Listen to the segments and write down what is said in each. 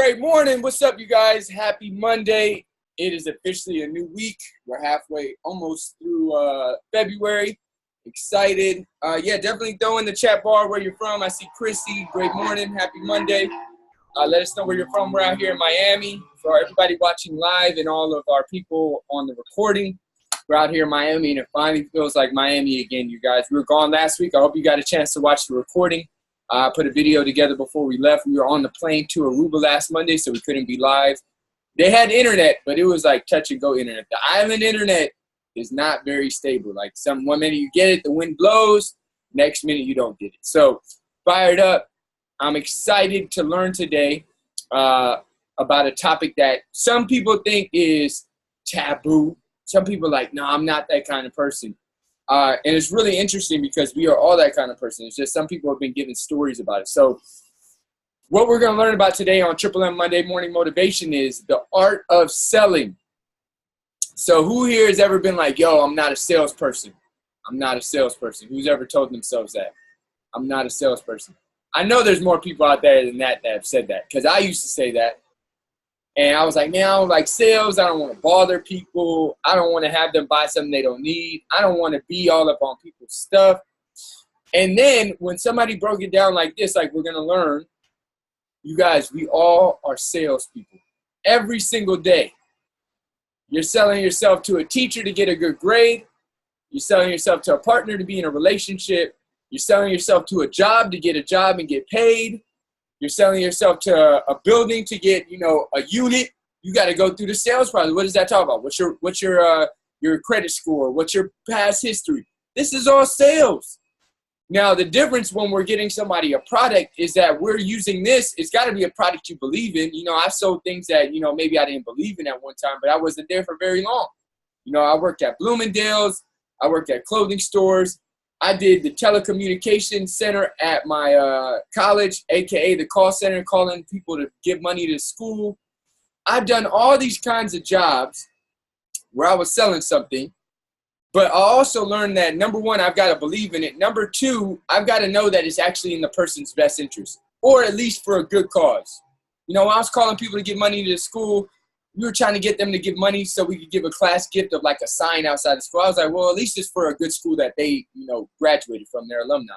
Great morning. What's up, you guys? Happy Monday. It is officially a new week. We're halfway, almost through February. Excited. Yeah, definitely throw in the chat bar where you're from. I see Chrissy. Great morning. Happy Monday. Let us know where you're from. We're out here in Miami. For everybody watching live and all of our people on the recording, we're out here in Miami, and it finally feels like Miami again, you guys. We were gone last week. I hope you got a chance to watch the recording. I put a video together before we left. We were on the plane to Aruba last Monday, so we couldn't be live. They had internet, but it was like touch and go internet. The island internet is not very stable. Like one minute you get it, the wind blows, next minute you don't get it. So fired up. I'm excited to learn today about a topic that some people think is taboo. Some people are like, no, I'm not that kind of person. And it's really interesting because we are all that kind of person. It's just some people have been giving stories about it. So what we're going to learn about today on Triple M Monday Morning Motivation is the art of selling. So who here has ever been like, yo, I'm not a salesperson. I'm not a salesperson. Who's ever told themselves that? I'm not a salesperson. I know there's more people out there than that have said that, because I used to say that. And I was like, man, I don't like sales. I don't want to bother people. I don't want to have them buy something they don't need. I don't want to be all up on people's stuff. And then when somebody broke it down like this, like we're going to learn, you guys, we all are salespeople. Every single day, you're selling yourself to a teacher to get a good grade. You're selling yourself to a partner to be in a relationship. You're selling yourself to a job to get a job and get paid. You're selling yourself to a building to get, a unit. You got to go through the sales process. What does that talk about? What's your credit score? What's your past history? This is all sales. Now, the difference when we're getting somebody a product is that we're using this. It's got to be a product you believe in. I've sold things that, maybe I didn't believe in at one time, but I wasn't there for very long. I worked at Bloomingdale's. I worked at clothing stores. I did the telecommunications center at my college, a.k.a. the call center, calling people to give money to school. I've done all these kinds of jobs where I was selling something, but I also learned that, number one, I've got to believe in it. Number two, I've got to know that it's actually in the person's best interest, or at least for a good cause. When I was calling people to give money to school, we were trying to get them to give money so we could give a class gift of like a sign outside the school. I was like, well, at least it's for a good school that they, graduated from, their alumni.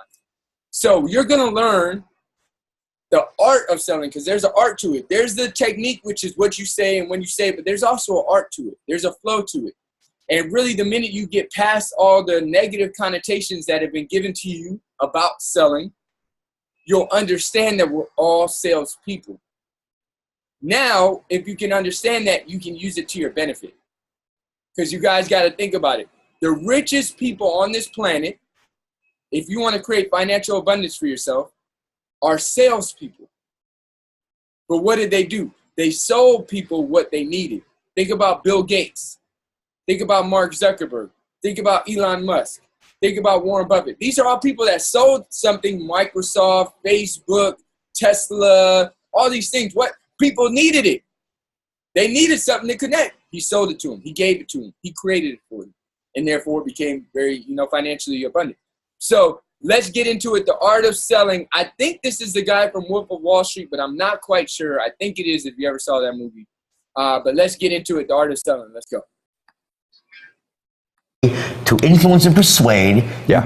So you're going to learn the art of selling, because there's an art to it. There's the technique, which is what you say and when you say it, but there's also an art to it. There's a flow to it. And really, the minute you get past all the negative connotations that have been given to you about selling, you'll understand that we're all salespeople. Now, if you can understand that, you can use it to your benefit. Because you guys got to think about it. The richest people on this planet, if you want to create financial abundance for yourself, are salespeople. But what did they do? They sold people what they needed. Think about Bill Gates. Think about Mark Zuckerberg. Think about Elon Musk. Think about Warren Buffett. These are all people that sold something, Microsoft, Facebook, Tesla, all these things. What? People needed it. They needed something to connect. He sold it to them. He gave it to them. He created it for them. And therefore it became very, financially abundant. So let's get into it. The art of selling. I think this is the guy from Wolf of Wall Street, but I'm not quite sure. I think it is if you ever saw that movie. But let's get into it. The art of selling. Let's go. To influence and persuade. Yeah.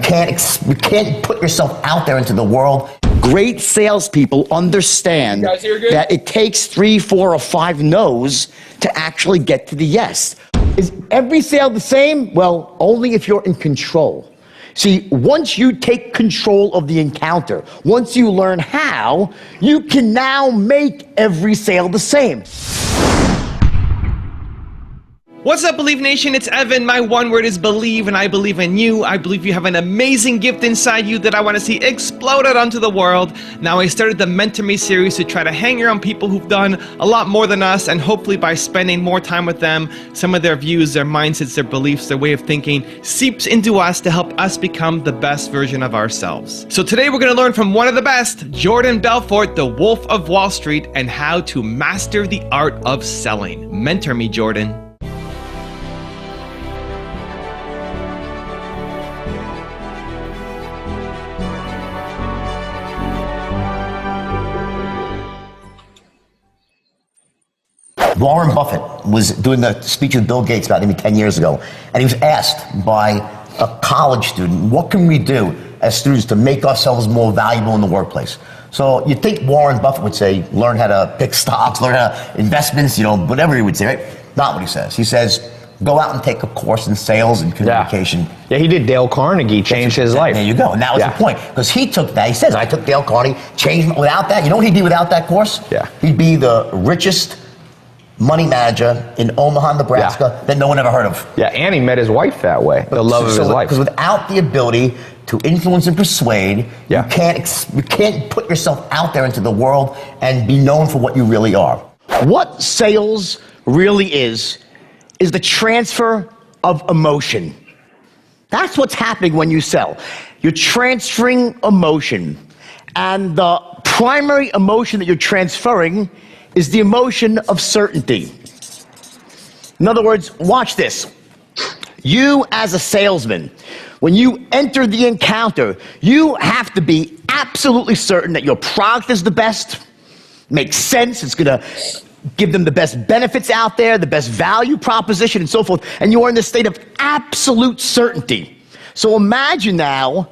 You can't put yourself out there into the world. Great salespeople understand that it takes 3, 4, or 5 no's to actually get to the yes. Is every sale the same? Well, only if you're in control. See, once you take control of the encounter, once you learn how, you can now make every sale the same. What's up, Believe Nation? It's Evan. My one word is believe, and I believe in you. I believe you have an amazing gift inside you that I want to see explode out onto the world. Now, I started the Mentor Me series to try to hang around people who've done a lot more than us, and hopefully by spending more time with them, some of their views, their mindsets, their beliefs, their way of thinking seeps into us to help us become the best version of ourselves. So today we're going to learn from one of the best, Jordan Belfort, the Wolf of Wall Street, and how to master the art of selling. Mentor me, Jordan. Warren Buffett was doing a speech with Bill Gates about maybe 10 years ago, and he was asked by a college student, what can we do as students to make ourselves more valuable in the workplace? So you'd think Warren Buffett would say, learn how to pick stocks, learn how to investments, whatever he would say, right? Not what he says. He says, go out and take a course in sales and communication. Yeah, he did. Dale Carnegie changed his life. There you go. And that was the point. Because he took that. He says, I took Dale Carnegie, changed without that. You know what he'd be without that course? Yeah. He'd be the richest money manager in Omaha, Nebraska that no one ever heard of. Yeah, and he met his wife that way. The love of his life. Because without the ability to influence and persuade, you can't put yourself out there into the world and be known for what you really are. What sales really is the transfer of emotion. That's what's happening when you sell. You're transferring emotion. And the primary emotion that you're transferring is the emotion of certainty. In other words, watch this. You as a salesman, when you enter the encounter, you have to be absolutely certain that your product is the best, makes sense, it's gonna give them the best benefits out there, the best value proposition and so forth, and you are in the state of absolute certainty. So imagine now,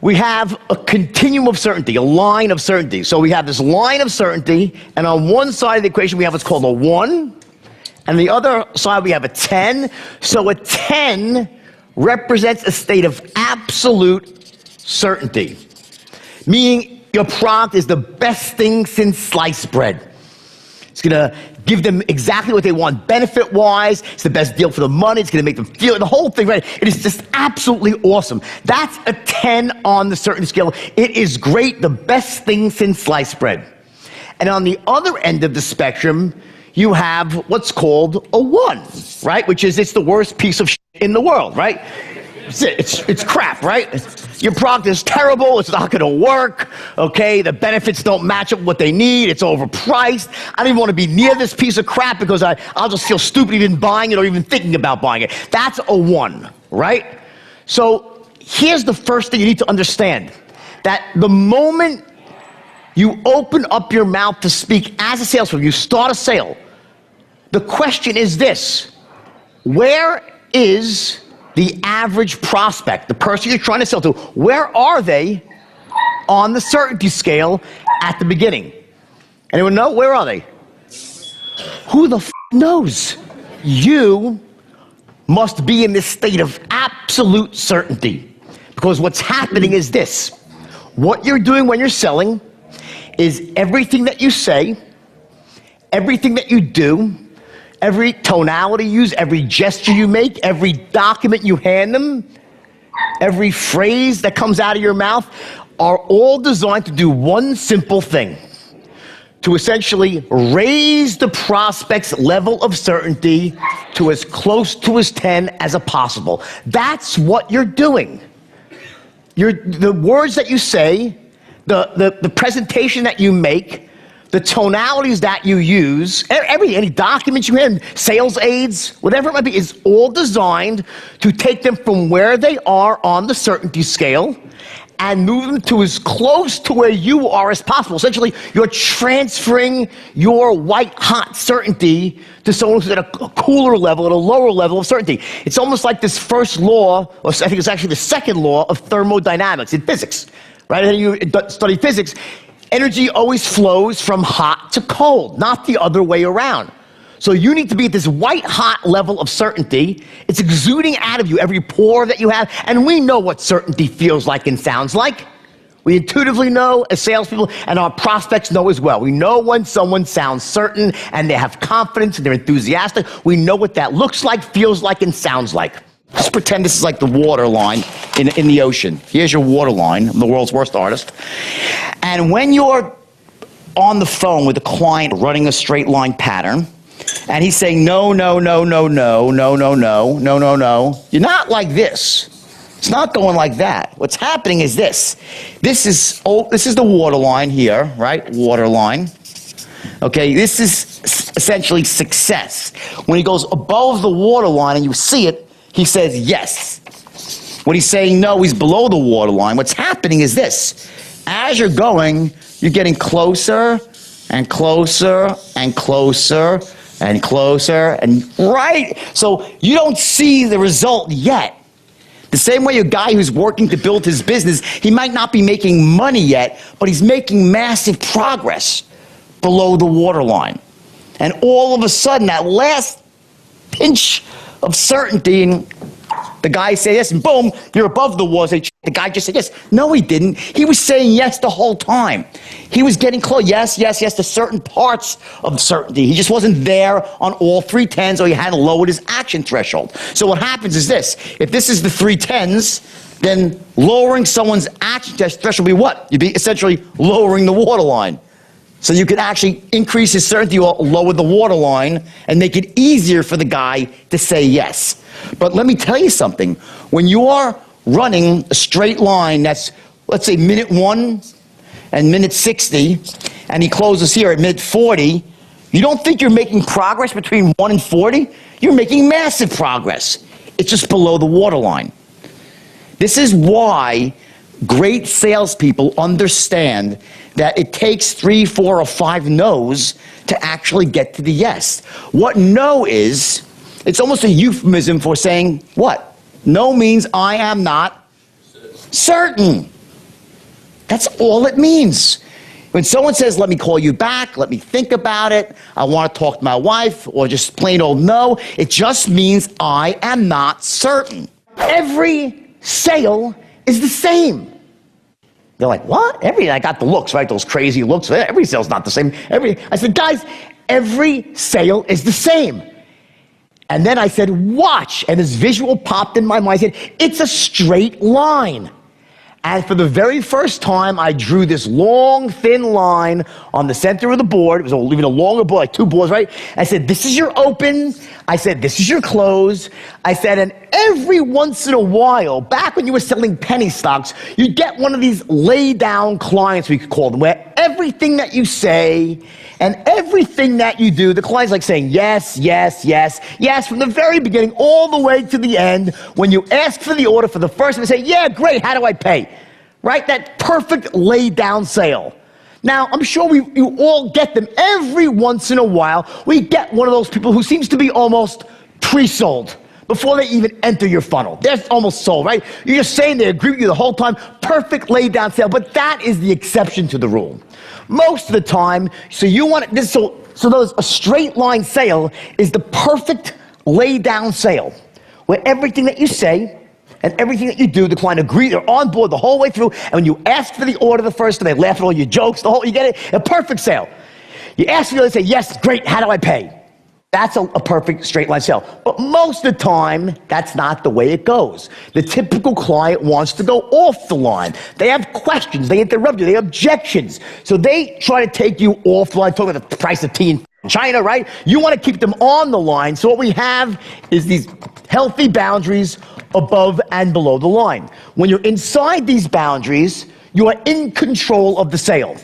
we have a continuum of certainty, a line of certainty. So we have this line of certainty, and on one side of the equation we have what's called a 1, and the other side we have a 10. So a 10 represents a state of absolute certainty, meaning your product is the best thing since sliced bread. It's gonna give them exactly what they want benefit-wise. It's the best deal for the money. It's gonna make them feel the whole thing, right? It is just absolutely awesome. That's a 10 on the certainty scale. It is great, the best thing since sliced bread. And on the other end of the spectrum, you have what's called a 1, right? Which is, it's the worst piece of shit in the world, right? It's crap, right? Your product is terrible, it's not gonna work, okay? The benefits don't match up what they need, it's overpriced. I don't even wanna be near this piece of crap because I'll just feel stupid even buying it or even thinking about buying it. That's a 1, right? So here's the first thing you need to understand, that the moment you open up your mouth to speak as a salesperson, you start a sale, the question is this: where is the average prospect, the person you're trying to sell to, where are they on the certainty scale at the beginning? Anyone know? Where are they? Who the f knows? You must be in this state of absolute certainty. Because what's happening is this: what you're doing when you're selling is everything that you say, everything that you do, every tonality you use, every gesture you make, every document you hand them, every phrase that comes out of your mouth are all designed to do one simple thing: to essentially raise the prospect's level of certainty to as close to as 10 as possible. That's what you're doing. The words that you say, the presentation that you make, the tonalities that you use, any documents you have, sales aids, whatever it might be, is all designed to take them from where they are on the certainty scale and move them to as close to where you are as possible. Essentially, you're transferring your white-hot certainty to someone who's at a cooler level, at a lower level of certainty. It's almost like this first law, or I think it's actually the second law of thermodynamics in physics, right? And you study physics. Energy always flows from hot to cold, not the other way around. So you need to be at this white-hot level of certainty. It's exuding out of you, every pore that you have, and we know what certainty feels like and sounds like. We intuitively know as salespeople, and our prospects know as well. We know when someone sounds certain and they have confidence and they're enthusiastic. We know what that looks like, feels like, and sounds like. Just pretend this is like the water line in the ocean. Here's your water line. I'm the world's worst artist. And when you're on the phone with a client running a straight line pattern, and he's saying, no, no, no, no, no, no, no, no, no, no, no, you're not like this. It's not going like that. What's happening is this. This is the water line here, right? Water line. Okay, this is essentially success. When he goes above the water line and you see it, he says yes. When he's saying no, he's below the water line. What's happening is this. As you're going, you're getting closer and closer and closer and closer and right. So you don't see the result yet. The same way a guy who's working to build his business, he might not be making money yet, but he's making massive progress below the waterline. And all of a sudden, that last pinch of certainty, and the guy says yes, and boom, you're above the wall. The guy just said yes. No, he didn't. He was saying yes the whole time. He was getting close. Yes, yes, yes to certain parts of certainty. He just wasn't there on all 3 tens, or he hadn't lowered his action threshold. So what happens is this. If this is the 3 tens, then lowering someone's action threshold would be what? You'd be essentially lowering the waterline. So you could actually increase his certainty or lower the waterline and make it easier for the guy to say yes. But let me tell you something. When you are running a straight line that's, let's say, minute 1 and minute 60, and he closes here at minute 40, you don't think you're making progress between 1 and 40? You're making massive progress. It's just below the waterline. This is why great salespeople understand that it takes 3, 4, or 5 no's to actually get to the yes. What no is, it's almost a euphemism for saying what? No means I am not certain. That's all it means. When someone says, let me call you back, let me think about it, I want to talk to my wife, or just plain old no, it just means I am not certain. Every sale is the same. They're like, what? I got the looks, right? Those crazy looks. Every sale's not the same. I said, guys, every sale is the same. And then I said, watch. And this visual popped in my mind. I said, it's a straight line. And for the very first time, I drew this long, thin line on the center of the board. It was even a longer board, like 2 boards, right? I said, this is your open. I said, this is your close. I said, and every once in a while, back when you were selling penny stocks, you'd get one of these lay-down clients, we could call them, where everything that you say and everything that you do, the client's like saying yes, yes, yes, yes, from the very beginning all the way to the end. When you ask for the order for the first time, they say, yeah, great, how do I pay? Right? That perfect lay-down sale. Now, I'm sure you all get them every once in a while. We get one of those people who seems to be almost pre-sold before they even enter your funnel. They're almost sold, right? You're just saying they agree with you the whole time. Perfect lay-down sale, but that is the exception to the rule. Most of the time, so you want this. So a straight line sale is the perfect lay-down sale, where everything that you say and everything that you do, the client agrees, they're on board the whole way through, and when you ask for the order the first time, they laugh at all your jokes, you get it? A perfect sale. You ask for the order, they say, yes, great, how do I pay? That's a perfect straight line sale. But most of the time, that's not the way it goes. The typical client wants to go off the line. They have questions, they interrupt you, they have objections. So they try to take you off the line, talking about the price of tea in China, right? You want to keep them on the line. So what we have is these healthy boundaries above and below the line. When you're inside these boundaries, you are in control of the sale.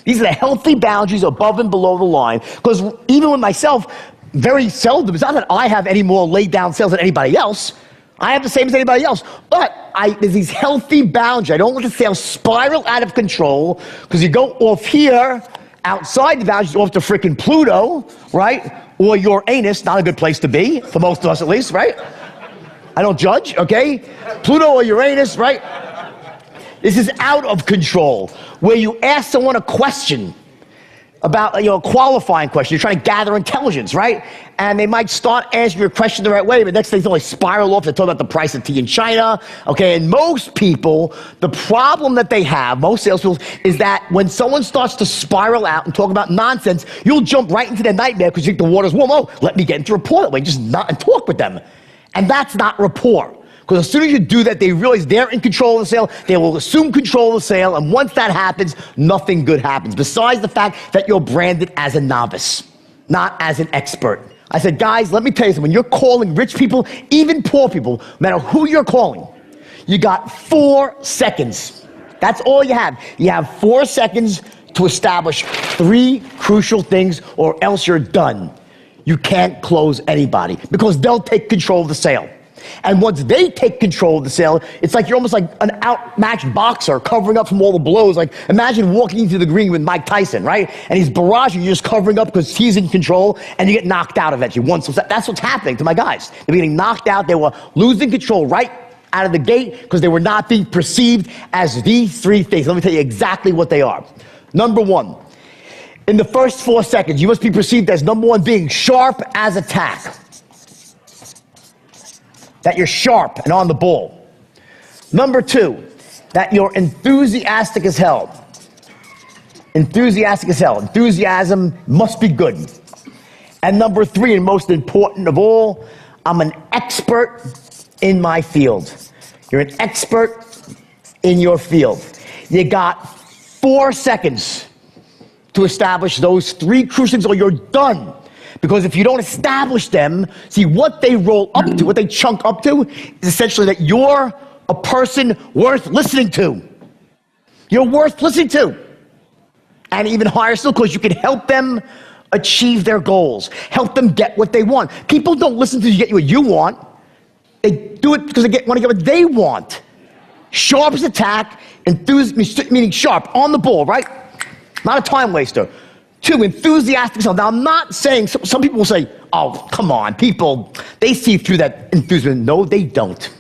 These are the healthy boundaries above and below the line. Because even with myself, very seldom, it's not that I have any more laid down sales than anybody else. I have the same as anybody else. But there's these healthy boundaries. I don't let the sales spiral out of control, because you go off here, outside the boundaries, off to freaking Pluto, right? Or Uranus, not a good place to be, for most of us at least, right? I don't judge, okay? Pluto or Uranus, right? This is out of control, where you ask someone a question about, a qualifying question. You're trying to gather intelligence, right? And they might start answering your question the right way, but next thing they only spiral off. They talk about the price of tea in China, okay? And most people, the problem that they have, most salespeople, is that when someone starts to spiral out and talk about nonsense, you'll jump right into their nightmare because you think the water's warm. Oh, let me get into rapport that way, just not and talk with them. And that's not rapport. Because as soon as you do that, they realize they're in control of the sale, they will assume control of the sale, and once that happens, nothing good happens, besides the fact that you're branded as a novice, not as an expert. I said, guys, let me tell you something. When you're calling rich people, even poor people, no matter who you're calling, you got 4 seconds. That's all you have. You have 4 seconds to establish 3 crucial things, or else you're done. You can't close anybody, because they'll take control of the sale. And once they take control of the sale, it's like you're almost like an outmatched boxer covering up from all the blows. Like, imagine walking into the ring with Mike Tyson, right? And he's barraging, you're just covering up because he's in control, and you get knocked out eventually. That's what's happening to my guys. They're getting knocked out. They were losing control right out of the gate because they were not being perceived as these three things. Let me tell you exactly what they are. Number one, in the first 4 seconds, you must be perceived as, number one, being sharp as a tack. That you're sharp and on the ball. Number two, that you're enthusiastic as hell. Enthusiastic as hell. Enthusiasm must be good. And number three, and most important of all, I'm an expert in my field. You're an expert in your field. You got 4 seconds to establish those three crucial things or you're done. Because if you don't establish them, see what they roll up to, what they chunk up to, is essentially that you're a person worth listening to. You're worth listening to. And even higher still, because you can help them achieve their goals, help them get what they want. People don't listen to you get what you want. They do it because they want to get what they want. Sharp as attack, meaning sharp, on the ball, right? Not a time waster. Two, enthusiastic. Now, I'm not saying, some people will say, oh, come on, people, they see through that enthusiasm. No, they don't.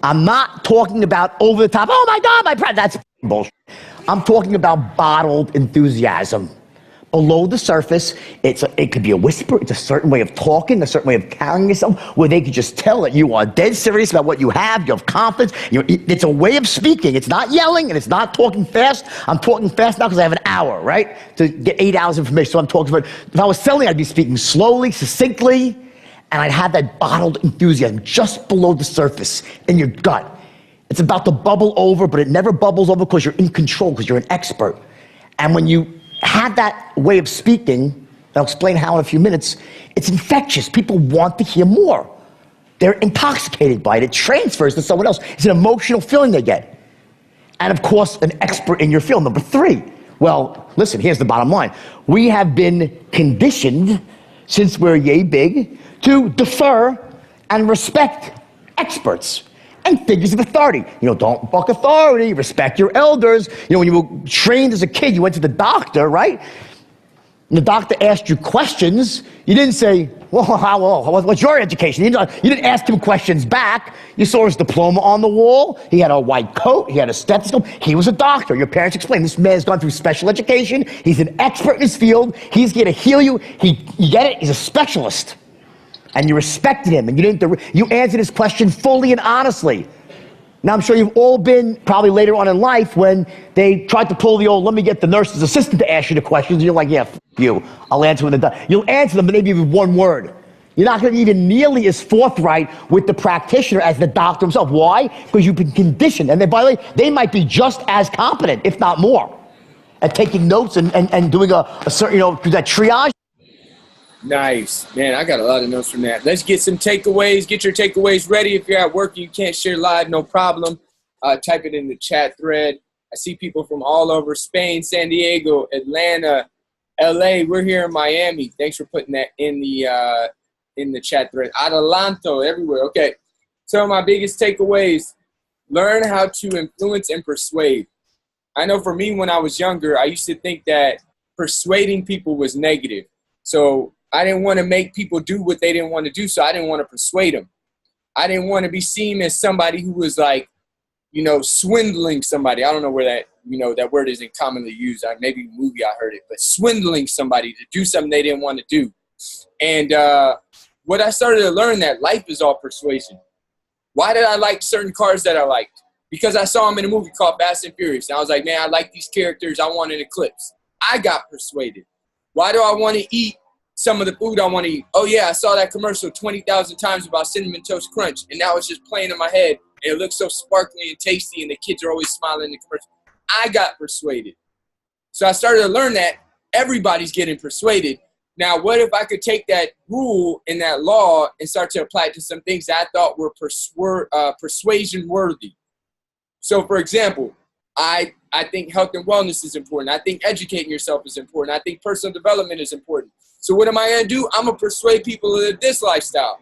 I'm not talking about over the top, oh my God, my pride. That's bullshit. I'm talking about bottled enthusiasm. Below the surface, it could be a whisper, it's a certain way of talking, a certain way of carrying yourself, where they could just tell that you are dead serious about what you have, you have confidence, it's a way of speaking. It's not yelling and it's not talking fast. I'm talking fast now because I have an hour, right? To get 8 hours of information, so I'm talking about, if I was selling, I'd be speaking slowly, succinctly, and I'd have that bottled enthusiasm just below the surface in your gut. It's about to bubble over, but it never bubbles over because you're in control, because you're an expert. And when you have that way of speaking, I'll explain how in a few minutes, it's infectious. People want to hear more. They're intoxicated by it. It transfers to someone else. It's an emotional feeling they get. And of course, an expert in your field. Number three, well, listen, here's the bottom line. We have been conditioned, since we're yay big, to defer and respect experts and figures of authority. Don't buck authority, respect your elders. When you were trained as a kid, you went to the doctor, right? And the doctor asked you questions. You didn't say, what's your education? You didn't ask him questions back. You saw his diploma on the wall. He had a white coat. He had a stethoscope. He was a doctor. Your parents explained, this man's gone through special education. He's an expert in his field. He's here to heal you. You get it? He's a specialist. And you respected him, and you answered his question fully and honestly. Now, I'm sure you've all been, probably later on in life, when they tried to pull the old, let me get the nurse's assistant to ask you the questions, and you're like, yeah, you. I'll answer them. You'll answer them, but maybe with one word. You're not going to be even nearly as forthright with the practitioner as the doctor himself. Why? Because you've been conditioned. And then, by the way, they might be just as competent, if not more, at taking notes and doing a certain, that triage. Nice. Man, I got a lot of notes from that. Let's get some takeaways. Get your takeaways ready. If you're at work and you can't share live, no problem. Type it in the chat thread. I see people from all over Spain, San Diego, Atlanta, LA. We're here in Miami. Thanks for putting that in the chat thread. Adelanto, everywhere. Okay. So my biggest takeaways, learn how to influence and persuade. I know for me, when I was younger, I used to think that persuading people was negative. So I didn't want to make people do what they didn't want to do, so I didn't want to persuade them. I didn't want to be seen as somebody who was like, swindling somebody. I don't know where that, that word isn't commonly used. Maybe in a movie I heard it, but swindling somebody to do something they didn't want to do. And what I started to learn that life is all persuasion. Why did I like certain cars that I liked? Because I saw them in a movie called Fast and Furious. And I was like, man, I like these characters. I want an Eclipse. I got persuaded. Why do I want to eat some of the food I want to eat? Oh, yeah, I saw that commercial 20,000 times about Cinnamon Toast Crunch, and now it's just playing in my head, and it looks so sparkly and tasty, and the kids are always smiling in the commercial. I got persuaded. So I started to learn that everybody's getting persuaded. Now, what if I could take that rule and that law and start to apply it to some things that I thought were persuasion worthy? So, for example, I think health and wellness is important. I think educating yourself is important. I think personal development is important. So what am I going to do? I'm going to persuade people to live this lifestyle.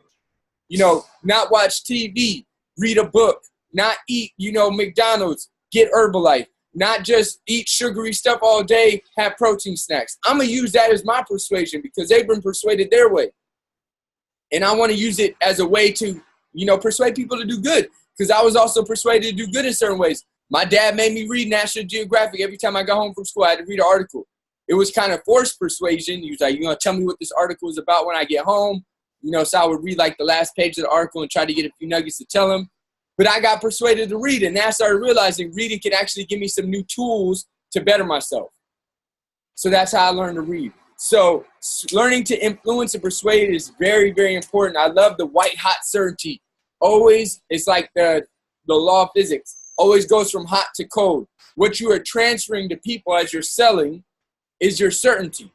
not watch TV, read a book, not eat, McDonald's, get Herbalife, not just eat sugary stuff all day, have protein snacks. I'm going to use that as my persuasion because they've been persuaded their way. And I want to use it as a way to, persuade people to do good because I was also persuaded to do good in certain ways. My dad made me read National Geographic every time I got home from school. I had to read an article. It was kind of forced persuasion. He was like, tell me what this article is about when I get home. So I would read like the last page of the article and try to get a few nuggets to tell him. But I got persuaded to read it. And then I started realizing reading can actually give me some new tools to better myself. So that's how I learned to read. So learning to influence and persuade is very, very important. I love the white hot certainty. Always, it's like the law of physics. Always goes from hot to cold. What you are transferring to people as you're selling is your certainty.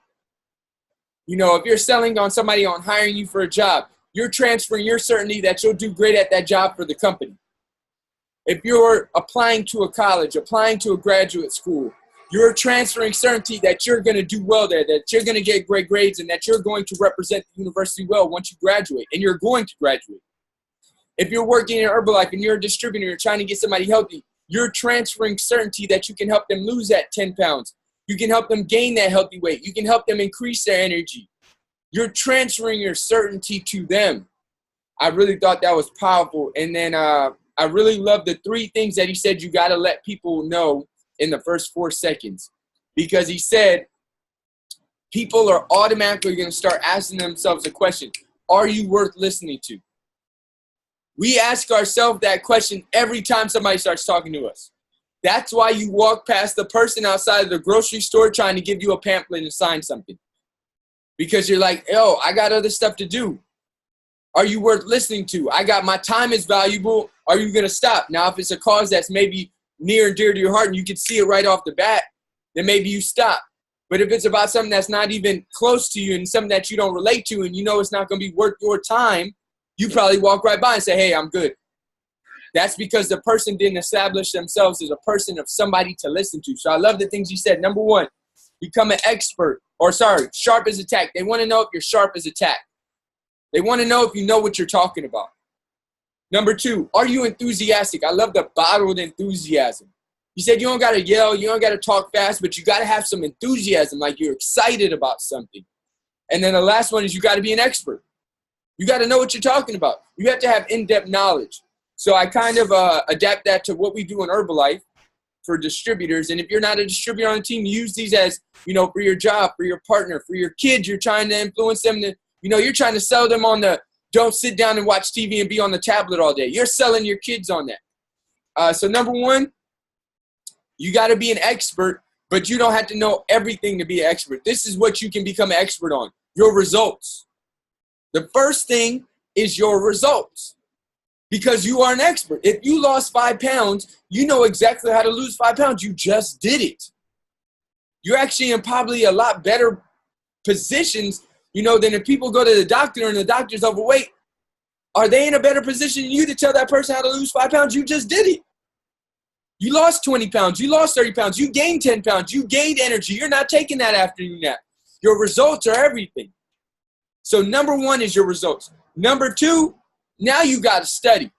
If you're selling on somebody on hiring you for a job, you're transferring your certainty that you'll do great at that job for the company. If you're applying to a college, applying to a graduate school, you're transferring certainty that you're going to do well there, that you're going to get great grades, and that you're going to represent the university well once you graduate, and you're going to graduate. If you're working in Herbalife and you're a distributor, you're trying to get somebody healthy, you're transferring certainty that you can help them lose that 10 pounds. You can help them gain that healthy weight. You can help them increase their energy. You're transferring your certainty to them. I really thought that was powerful. And then I really love the 3 things that he said you got to let people know in the first 4 seconds. Because he said people are automatically going to start asking themselves a question. Are you worth listening to? We ask ourselves that question every time somebody starts talking to us. That's why you walk past the person outside of the grocery store trying to give you a pamphlet and sign something. Because you're like, I got other stuff to do. Are you worth listening to? My time is valuable. Are you going to stop? Now, if it's a cause that's maybe near and dear to your heart and you can see it right off the bat, then maybe you stop. But if it's about something that's not even close to you and something that you don't relate to and it's not going to be worth your time, you probably walk right by and say, hey, I'm good. That's because the person didn't establish themselves as a person of somebody to listen to. So I love the things you said. Number 1, become an expert. Sharp as a tack. They want to know if you're sharp as a tack. They want to know if you know what you're talking about. Number 2, are you enthusiastic? I love the bottled enthusiasm. He said you don't got to yell, you don't got to talk fast, but you got to have some enthusiasm, like you're excited about something. And then the last one is you got to be an expert. You got to know what you're talking about. You have to have in-depth knowledge. So I kind of adapt that to what we do in Herbalife for distributors. And if you're not a distributor on the team, use these as, for your job, for your partner, for your kids. You're trying to influence them to, you're trying to sell them on the don't sit down and watch TV and be on the tablet all day. You're selling your kids on that. So number 1, you got to be an expert, but you don't have to know everything to be an expert. This is what you can become an expert on, your results. The first thing is your results. Because you are an expert. If you lost 5 pounds, you know exactly how to lose 5 pounds. You just did it. You're actually in probably a lot better positions, than if people go to the doctor and the doctor's overweight. Are they in a better position than you to tell that person how to lose 5 pounds? You just did it. You lost 20 pounds. You lost 30 pounds. You gained 10 pounds. You gained energy. You're not taking that afternoon nap. Your results are everything. So number 1 is your results. Number 2, now you got to study.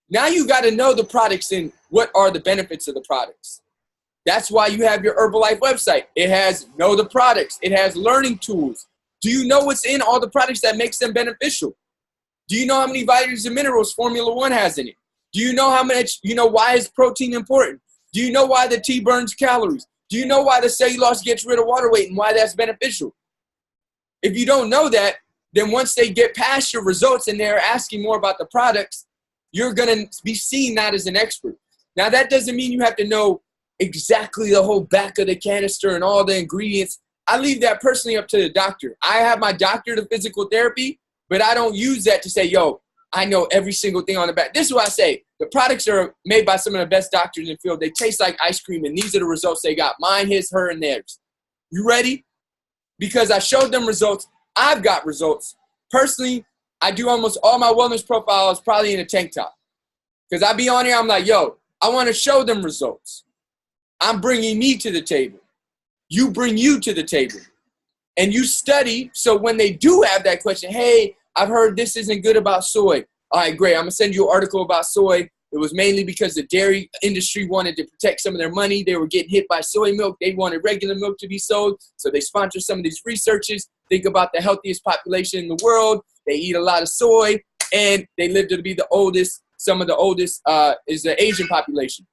Now you got to know the products and what are the benefits of the products. That's why you have your Herbalife website. It has know the products. It has learning tools. Do you know what's in all the products that makes them beneficial? Do you know how many vitamins and minerals Formula 1 has in it? Do you know how much, why is protein important? Do you know why the tea burns calories? Do you know why the cellulose gets rid of water weight and why that's beneficial? If you don't know that, then once they get past your results and they're asking more about the products, you're going to be seen not as an expert. Now, that doesn't mean you have to know exactly the whole back of the canister and all the ingredients. I leave that personally up to the doctor. I have my doctorate of physical therapy, but I don't use that to say, I know every single thing on the back. This is what I say. The products are made by some of the best doctors in the field. They taste like ice cream, and these are the results they got. Mine, his, her, and theirs. You ready? Because I showed them results. I've got results. Personally, I do almost all my wellness profiles probably in a tank top. Because I be on here, I'm like, I want to show them results. I'm bringing me to the table. You bring you to the table. And you study, so when they do have that question, hey, I've heard this isn't good about soy. All right, great. I'm going to send you an article about soy. It was mainly because the dairy industry wanted to protect some of their money. They were getting hit by soy milk. They wanted regular milk to be sold. So they sponsored some of these researches. Think about the healthiest population in the world. They eat a lot of soy, and they live to be the oldest. Some of the oldest is the Asian population.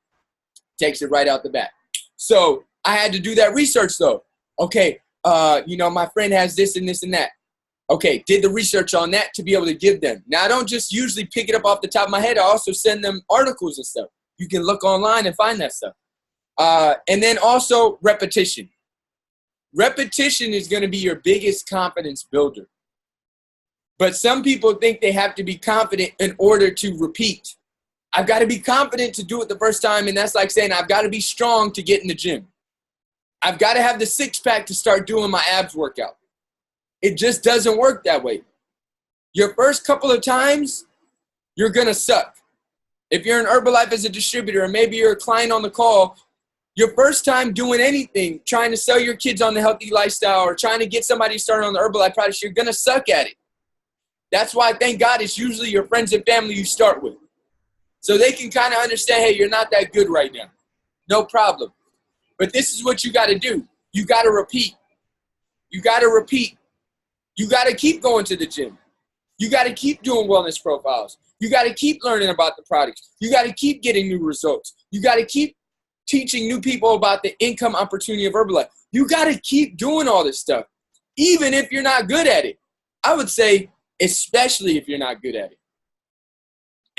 Takes it right out the back. So I had to do that research, though. Okay, my friend has this and this and that. Okay, did the research on that to be able to give them. Now, I don't just usually pick it up off the top of my head. I also send them articles and stuff. You can look online and find that stuff. And then also repetition. Repetition is going to be your biggest confidence builder. But some people think they have to be confident in order to repeat. I've got to be confident to do it the first time, and that's like saying I've got to be strong to get in the gym. I've got to have the six-pack to start doing my abs workout. It just doesn't work that way. Your first couple of times, you're going to suck. If you're in Herbalife as a distributor, or maybe you're a client on the call, your first time doing anything, trying to sell your kids on the healthy lifestyle or trying to get somebody started on the Herbalife products, you're going to suck at it. That's why, thank God, it's usually your friends and family you start with. So they can kind of understand, hey, you're not that good right now. No problem. But this is what you got to do. You got to repeat. You got to repeat. You got to keep going to the gym. You got to keep doing wellness profiles. You got to keep learning about the products. You got to keep getting new results. You got to keep teaching new people about the income opportunity of Herbalife. You got to keep doing all this stuff, even if you're not good at it. I would say, especially if you're not good at it.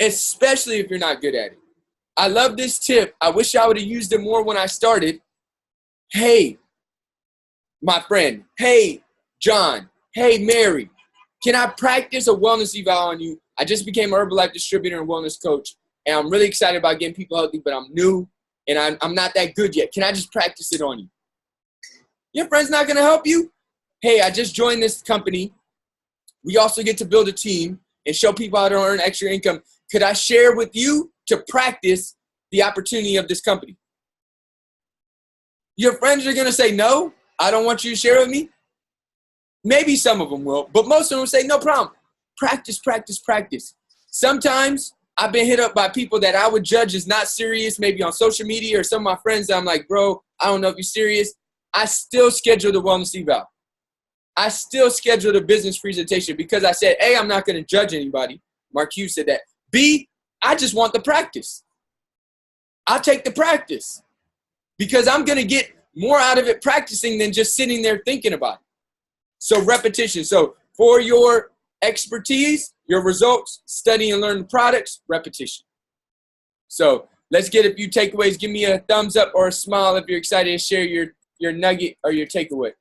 Especially if you're not good at it. I love this tip. I wish I would have used it more when I started. Hey, my friend. Hey, John. Hey, Mary. Can I practice a wellness eval on you? I just became a Herbalife distributor and wellness coach, and I'm really excited about getting people healthy, but I'm new, and I'm not that good yet. Can I just practice it on you? Your friend's not going to help you? Hey, I just joined this company. We also get to build a team and show people how to earn extra income. Could I share with you to practice the opportunity of this company? Your friends are going to say, no, I don't want you to share with me. Maybe some of them will, but most of them will say, no problem. Practice, practice, practice. Sometimes I've been hit up by people that I would judge as not serious, maybe on social media or some of my friends that I'm like, bro, I don't know if you're serious. I still schedule the wellness eval. I still schedule the business presentation because I said, A, I'm not going to judge anybody. Mark Hughes said that. B, I just want the practice. I'll take the practice because I'm going to get more out of it practicing than just sitting there thinking about it. So repetition. So for your expertise, your results, study and learn the products, repetition. So let's get a few takeaways. Give me a thumbs up or a smile if you're excited to share your nugget or your takeaway.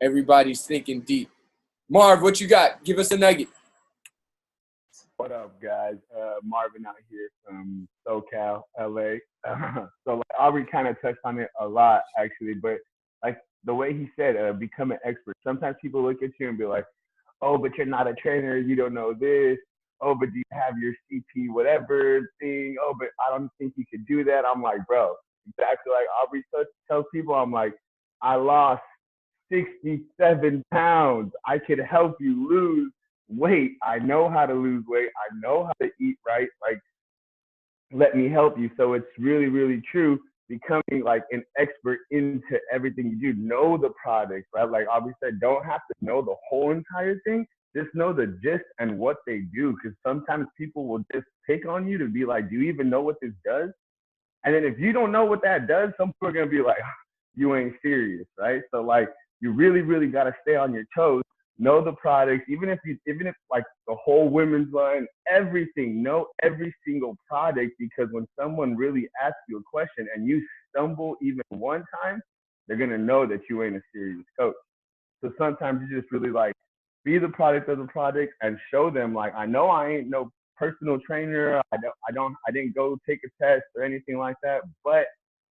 Everybody's thinking deep. Marv, what you got? Give us a nugget. What up, guys? Marvin out here from SoCal, LA. So like Aubrey kind of touched on it a lot, actually, but like the way he said, become an expert. Sometimes people look at you and be like, oh, but you're not a trainer. You don't know this. Oh, but do you have your CP whatever thing? Oh, but I don't think you could do that. I'm like, bro, exactly like Aubrey tells people, I'm like, I lost 67 pounds. I could help you lose weight. I know how to lose weight. I know how to eat right. Like, let me help you. So it's really, really true. Becoming like an expert into everything you do. Know the products, right? Like Aubrey said, don't have to know the whole entire thing. Just know the gist and what they do. Because sometimes people will just pick on you to be like, do you even know what this does? And then if you don't know what that does, some people are going to be like, you ain't serious, right? So like, you really, really got to stay on your toes. Know the products, even if like the whole women's line, everything, know every single product, because when someone really asks you a question and you stumble even one time, they're going to know that you ain't a serious coach. So sometimes you just really like be the product of the product and show them like, I know I ain't no personal trainer. I didn't go take a test or anything like that, but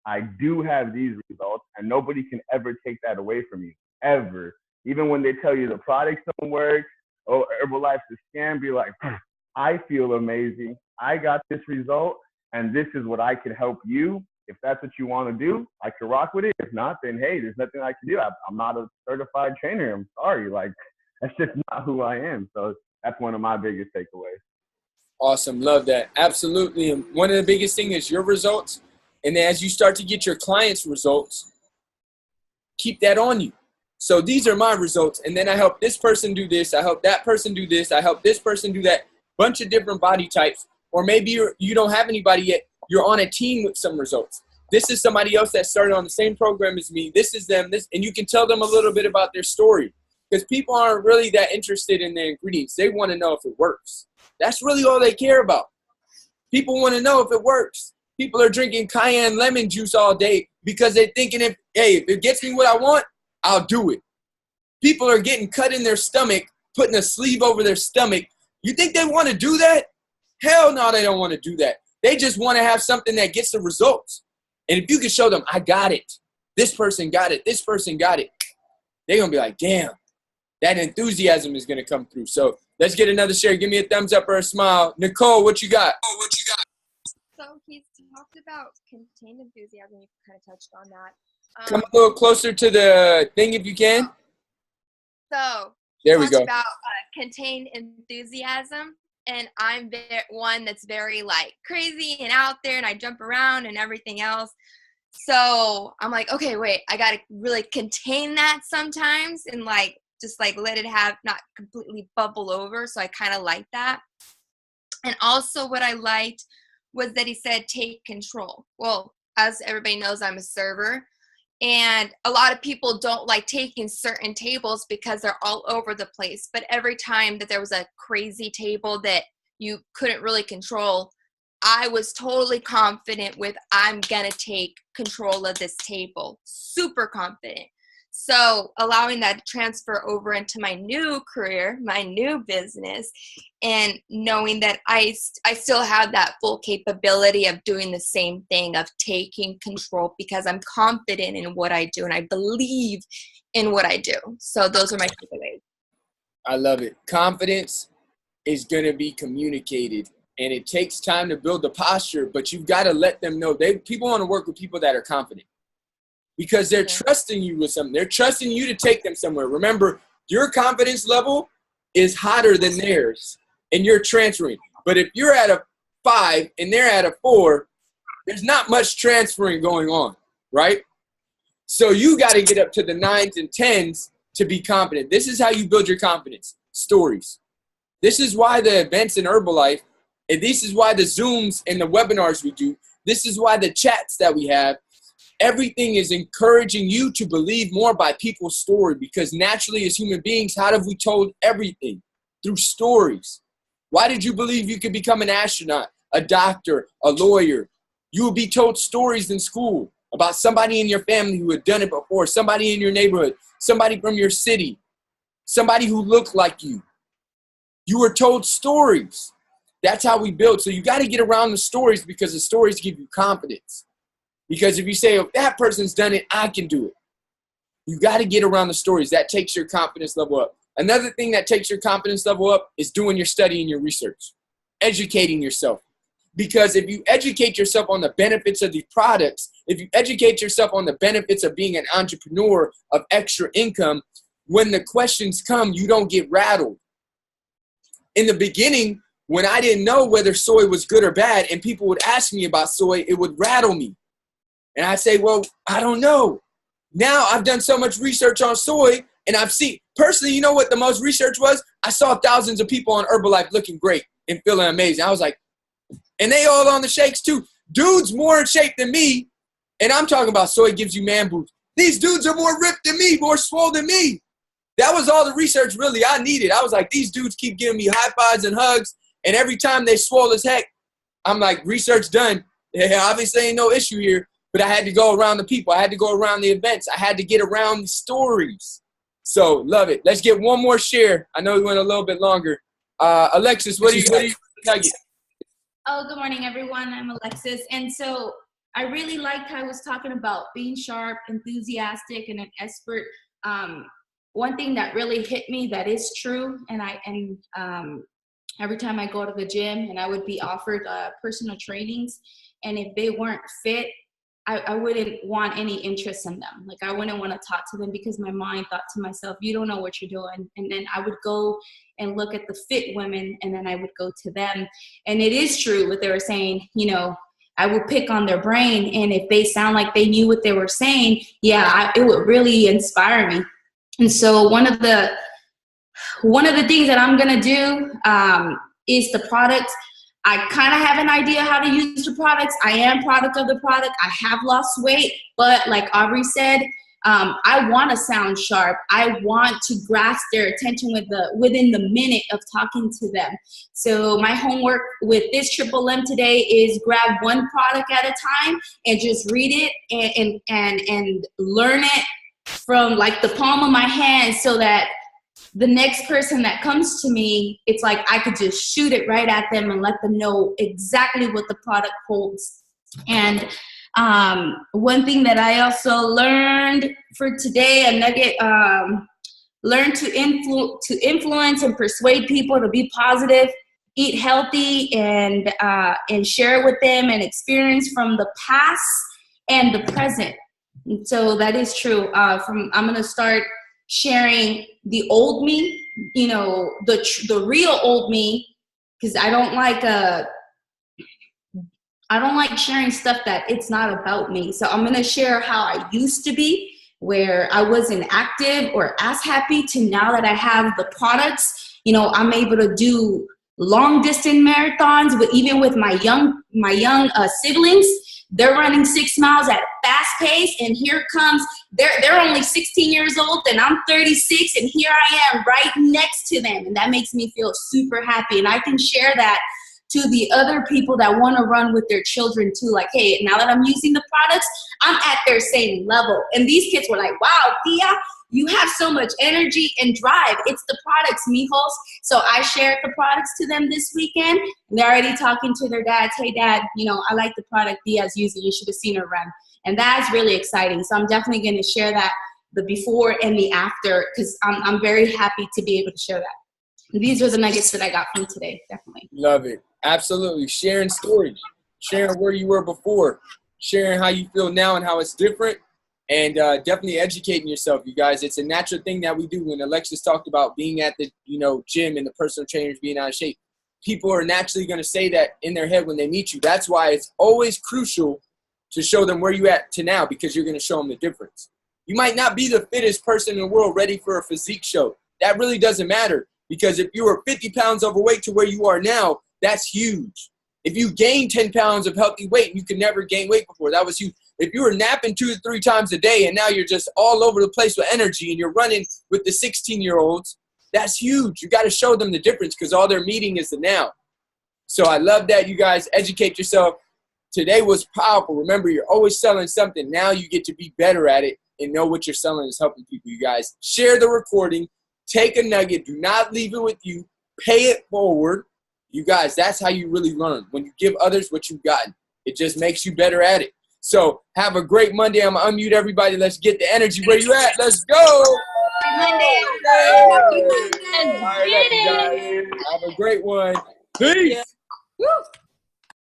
I do have these results and nobody can ever take that away from you, ever. Even when they tell you the products don't work, oh, Herbalife's a scam, be like, I feel amazing. I got this result, and this is what I can help you. If that's what you want to do, I can rock with it. If not, then hey, there's nothing I can do. I'm not a certified trainer. I'm sorry. Like, that's just not who I am. So that's one of my biggest takeaways. Awesome. Love that. Absolutely. And one of the biggest things is your results. And then as you start to get your clients' results, keep that on you. So these are my results. And then I help this person do this. I help that person do this. I help this person do that. Bunch of different body types. Or maybe you don't have anybody yet. You're on a team with some results. This is somebody else that started on the same program as me. This is them. And you can tell them a little bit about their story. Because people aren't really that interested in the ingredients. They want to know if it works. That's really all they care about. People want to know if it works. People are drinking cayenne lemon juice all day because they're thinking, if it gets me what I want, I'll do it. People are getting cut in their stomach, putting a sleeve over their stomach. You think they want to do that? Hell no, they don't want to do that. They just want to have something that gets the results. And if you can show them, I got it. This person got it. This person got it. They're going to be like, damn, that enthusiasm is going to come through. So let's get another share. Give me a thumbs up or a smile. Nicole, what you got? So he's talked about contained enthusiasm. You kind of touched on that. Come a little closer to the thing if you can. So there we go. About contained enthusiasm, and I'm one that's very like crazy and out there, and I jump around and everything else. So I'm like, okay, wait, I gotta really contain that sometimes, and like just like let it not completely bubble over. So I kind of like that. And also what I liked was that he said take control. Well, as everybody knows, I'm a server. And a lot of people don't like taking certain tables because they're all over the place. But every time that there was a crazy table that you couldn't really control, I was totally confident with, I'm going to take control of this table. Super confident. So allowing that to transfer over into my new career, my new business, and knowing that I still have that full capability of doing the same thing, of taking control, because I'm confident in what I do and I believe in what I do. So those are my takeaways. I love it. Confidence is going to be communicated, and it takes time to build the posture, but you've got to let them know. People want to work with people that are confident. Because they're trusting you with something. They're trusting you to take them somewhere. Remember, your confidence level is hotter than theirs, and you're transferring. But if you're at a 5 and they're at a 4, there's not much transferring going on, right? So you got to get up to the 9s and 10s to be confident. This is how you build your confidence. Stories. This is why the events in Herbalife, and this is why the Zooms and the webinars we do, this is why the chats that we have, everything is encouraging you to believe more by people's story, because naturally as human beings, how have we told everything? Through stories. Why did you believe you could become an astronaut, a doctor, a lawyer? You would be told stories in school about somebody in your family who had done it before, somebody in your neighborhood, somebody from your city, somebody who looked like you. You were told stories. That's how we build. So you got to get around the stories, because the stories give you confidence. Because if you say, if that person's done it, I can do it. You got to get around the stories. That takes your confidence level up. Another thing that takes your confidence level up is doing your study and your research. Educating yourself. Because if you educate yourself on the benefits of these products, if you educate yourself on the benefits of being an entrepreneur, of extra income, when the questions come, you don't get rattled. In the beginning, when I didn't know whether soy was good or bad, and people would ask me about soy, it would rattle me. And I say, well, I don't know. Now I've done so much research on soy, and I've seen, personally, you know what the most research was? I saw thousands of people on Herbalife looking great and feeling amazing. I was like, and they all on the shakes too. Dudes more in shape than me, and I'm talking about soy gives you man boobs. These dudes are more ripped than me, more swole than me. That was all the research really I needed. I was like, these dudes keep giving me high fives and hugs, and every time they swole as heck, I'm like, research done. Yeah, obviously ain't no issue here. But I had to go around the people. I had to go around the events. I had to get around the stories. So, love it. Let's get one more share. I know we went a little bit longer. Alexis, what do you got? Oh, good morning, everyone. I'm Alexis. And so I really liked how I was talking about being sharp, enthusiastic, and an expert. One thing that really hit me that is true, and every time I go to the gym and I would be offered personal trainings, and if they weren't fit, I wouldn't want any interest in them. Like, I wouldn't want to talk to them because my mind thought to myself, you don't know what you're doing. And then I would go and look at the fit women, and then I would go to them. And it is true what they were saying, you know, I would pick on their brain. And if they sound like they knew what they were saying, yeah, it would really inspire me. And so one of the things that I'm going to do is the product. I kind of have an idea how to use the products. I am product of the product. I have lost weight, but like Aubrey said, I want to sound sharp. I want to grasp their attention within the minute of talking to them. So my homework with this Triple M today is grab one product at a time and just read it and learn it from like the palm of my hand, so that the next person that comes to me, it's like I could just shoot it right at them and let them know exactly what the product holds. And one thing that I also learned for today, a nugget, learn to influence and persuade people to be positive, eat healthy, and share with them an experience from the past and the present. And so that is true. I'm going to start sharing the old me, you know, the real old me, because I don't like sharing stuff that it's not about me. So I'm going to share how I used to be, where I wasn't active or as happy, to now that I have the products. You know, I'm able to do long distance marathons even with my young siblings. They're running 6 miles at a fast pace, and here comes, they're only 16 years old, and I'm 36, and here I am right next to them, and that makes me feel super happy. And I can share that to the other people that want to run with their children too. Like, hey, now that I'm using the products, I'm at their same level. And these kids were like, wow, Tia, you have so much energy and drive. It's the products, mijos. So I shared the products to them this weekend. And they're already talking to their dads. Hey, Dad, you know, I like the product Tia's using. You should have seen her run. And that's really exciting. So I'm definitely going to share that, the before and the after, because I'm very happy to be able to share that. And these are the nuggets that I got from today, definitely. Love it. Absolutely. Sharing stories, sharing where you were before, sharing how you feel now and how it's different. And definitely educating yourself, you guys. It's a natural thing that we do. When Alexis talked about being at the, you know, gym and the personal trainers being out of shape, people are naturally going to say that in their head when they meet you. That's why it's always crucial to show them where you at to now, because you're going to show them the difference. You might not be the fittest person in the world ready for a physique show. That really doesn't matter, because if you were 50 pounds overweight to where you are now, that's huge. If you gain 10 pounds of healthy weight, you could never gain weight before. That was huge. If you were napping 2 to 3 times a day and now you're just all over the place with energy and you're running with the 16-year-olds, that's huge. You got to show them the difference, because all they're meeting is the now. So I love that you guys educate yourself. Today was powerful. Remember, you're always selling something. Now you get to be better at it and know what you're selling is helping people. You guys share the recording. Take a nugget. Do not leave it with you. Pay it forward. You guys, that's how you really learn. When you give others what you've gotten, it just makes you better at it. So have a great Monday. I'm going to unmute everybody. Let's get the energy. Where you at? Let's go. Monday. All right, guys. Have a great one. Peace. Woo.